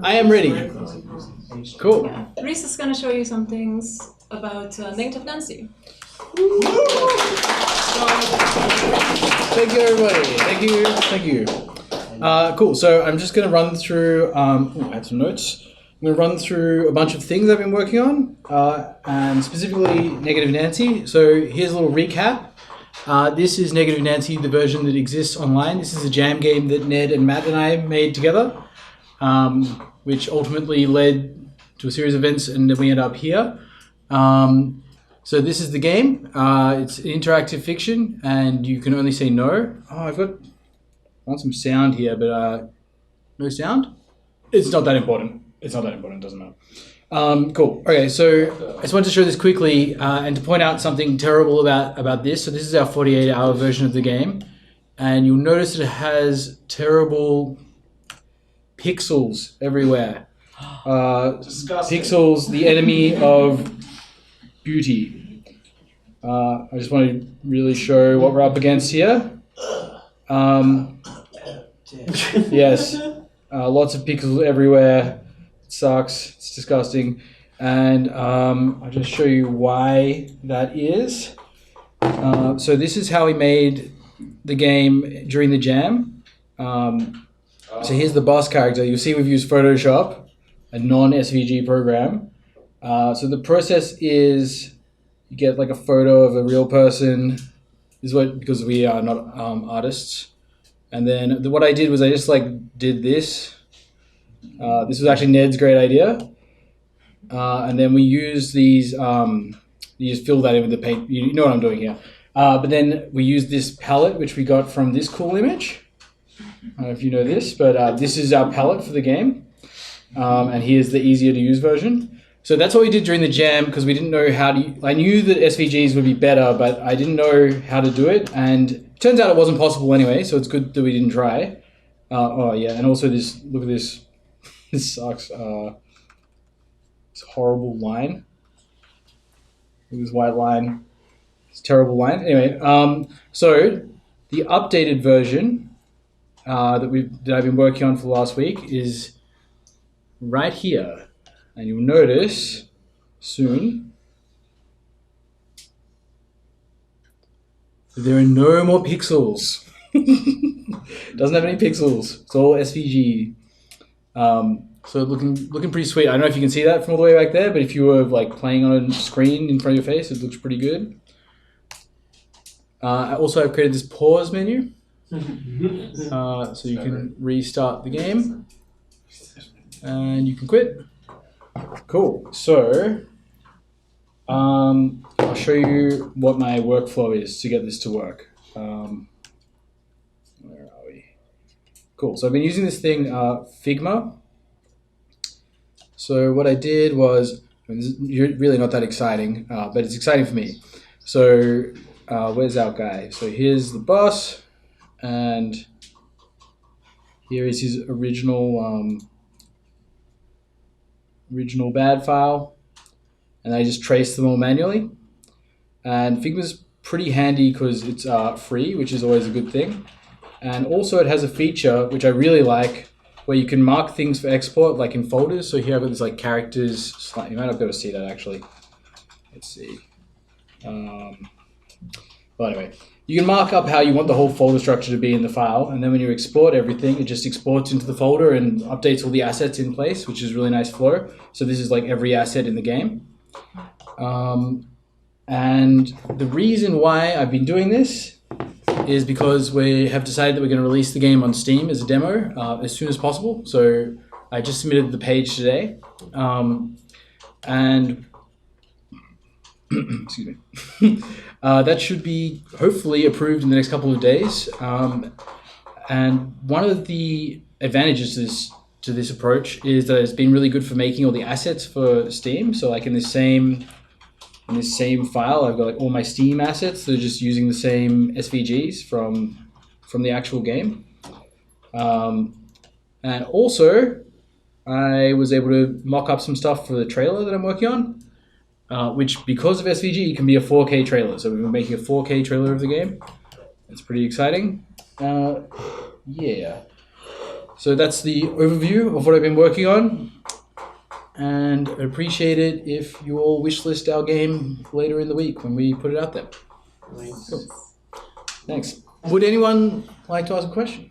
I am ready. Cool. Yeah. Rhys is going to show you some things about negative Nancy. Thank you, everybody. Thank you. Cool. So I'm just going to run through. I have some notes. I'm going to run through a bunch of things I've been working on, and specifically Negative Nancy. So here's a little recap. This is Negative Nancy, the version that exists online. This is a jam game that Ned and Matt and I made together, which ultimately led to a series of events, and then we end up here. So this is the game. It's interactive fiction, and you can only say no. I want some sound here, but no sound? It's not that important. It doesn't matter. Cool. Okay, so I just wanted to show this quickly and to point out something terrible about this. So this is our 48-hour version of the game, and you'll notice that it has terrible pixels everywhere. Pixels, the enemy of beauty. I just want to really show what we're up against here. Yes, lots of pixels everywhere. It sucks. It's disgusting. And I'll just show you why that is. So this is how we made the game during the jam. So here's the boss character. You'll see we've used Photoshop, a non-SVG program. So the process is you get like a photo of a real person. This is because we are not artists. And then what I did was I just did this. This was actually Ned's great idea. And then we use these, you just fill that in with the paint. You know what I'm doing here. But then we use this palette, which we got from this cool image. I don't know if you know this, but this is our palette for the game. And here's the easier to use version. So that's what we did during the jam because we didn't know how to. I knew that SVGs would be better, but I didn't know how to do it. And it turns out it wasn't possible anyway, so it's good that we didn't try. Oh yeah, and also this. Look at this. This sucks. This horrible line. Look at this white line. It's a terrible line. Anyway, so the updated version that I've been working on for the last week is right here. And you'll notice soon that there are no more pixels. It doesn't have any pixels. It's all SVG. So looking pretty sweet. I don't know if you can see that from all the way back there, but if you were playing on a screen in front of your face, it looks pretty good. Also, I've created this pause menu, so you can restart the game, and you can quit. Cool. So, I'll show you what my workflow is to get this to work. Where are we? Cool. So I've been using this thing, Figma. So what I did was, this is really not that exciting, but it's exciting for me. So where's our guy? So here's the boss, and here is his original bad file, and I just trace them all manually. And Figma's pretty handy because it's free, which is always a good thing. And also it has a feature which I really like where you can mark things for export like in folders. So here I've got this characters, you might not be able to see that actually. Let's see. Well, anyway, you can mark up how you want the whole folder structure to be in the file, and then when you export everything, it just exports into the folder and updates all the assets in place, which is really nice flow. So this is every asset in the game. And the reason why I've been doing this is because we have decided that we're going to release the game on Steam as a demo as soon as possible. So I just submitted the page today. And excuse me. That should be hopefully approved in the next couple of days. And one of the advantages to this approach is that it's been really good for making all the assets for Steam. So in this same file, I've got all my Steam assets. They're just using the same SVGs from the actual game. And also, I was able to mock up some stuff for the trailer that I'm working on, which because of SVG can be a 4K trailer. So we've been making a 4K trailer of the game. It's pretty exciting. Yeah. So that's the overview of what I've been working on. And I'd appreciate it if you all wishlist our game later in the week when we put it out there. Cool. Thanks. Would anyone like to ask a question?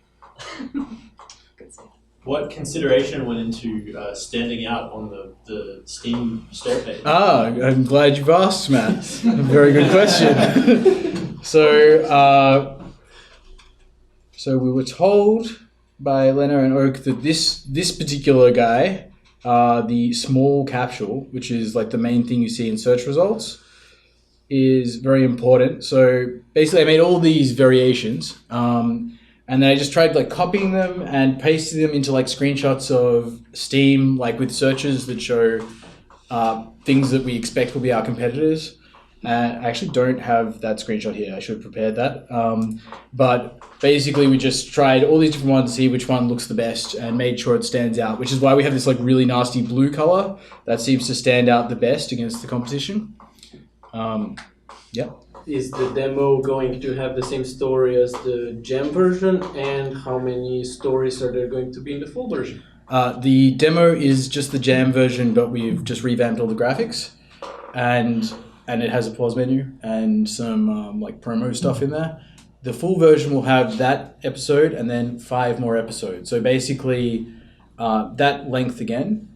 What consideration went into standing out on the Steam store page? I'm glad you've asked, Matt. Very good question. So we were told by Lena and Oak that this particular guy, the small capsule, which is like the main thing you see in search results, is very important. So basically I made all these variations, and then I just tried like copying them and pasting them into like screenshots of Steam, like with searches that show things that we expect will be our competitors. I actually don't have that screenshot here. I should have prepared that. But basically we just tried all these different ones to see which one looks the best and made sure it stands out, which is why we have this like really nasty blue color that seems to stand out the best against the competition. Yeah. Is the demo going to have the same story as the gem version, and how many stories are there going to be in the full version? The demo is just the jam version, but we've just revamped all the graphics, and it has a pause menu and some like promo stuff in there. The full version will have that episode and then 5 more episodes. So basically, that length again,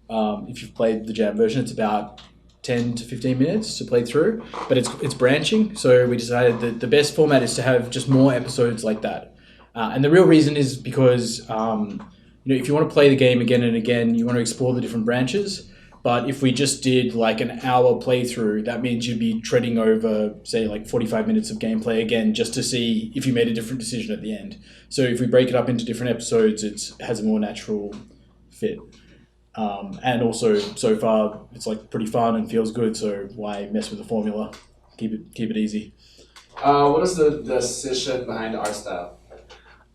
if you've played the jam version, it's about 10 to 15 minutes to play through, but it's branching. So we decided that the best format is to have just more episodes like that. And the real reason is because, if you want to play the game again and again, you want to explore the different branches. But if we just did like an hour playthrough, that means you'd be treading over, say, like 45 minutes of gameplay again, just to see if you made a different decision at the end. So if we break it up into different episodes, it has a more natural fit. And also, so far, it's like pretty fun and feels good. So why mess with the formula? Keep it easy. What is the decision behind the art style?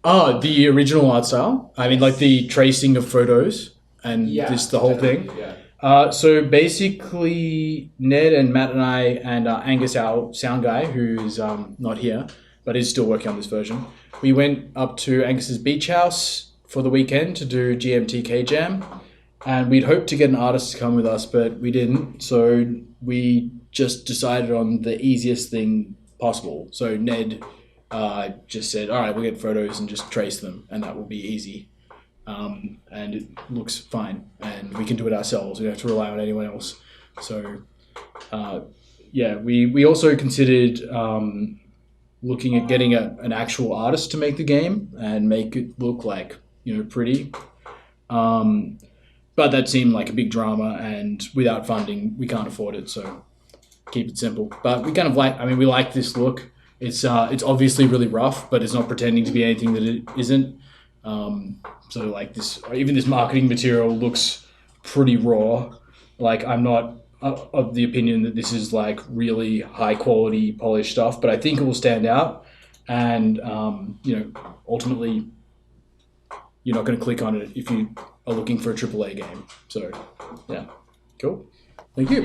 Oh, the original art style. I mean, like the tracing of photos and the whole thing. Yeah. So basically, Ned and Matt and I and Angus, our sound guy, who's not here, but is still working on this version, we went up to Angus's beach house for the weekend to do GMTK Jam. And we'd hoped to get an artist to come with us, but we didn't. So we just decided on the easiest thing possible. So Ned just said, all right, we'll get photos and just trace them, and that will be easy. And it looks fine, and we can do it ourselves. We don't have to rely on anyone else. So, we also considered looking at getting an actual artist to make the game and make it look like, pretty. But that seemed like a big drama, and without funding, we can't afford it. So keep it simple. But we kind of we like this look. It's obviously really rough, but it's not pretending to be anything that it isn't. So like even this marketing material looks pretty raw. Like I'm not of the opinion that this is like really high quality polished stuff, but I think it will stand out. And ultimately, you're not going to click on it if you are looking for a AAA game. So, yeah, cool. Thank you.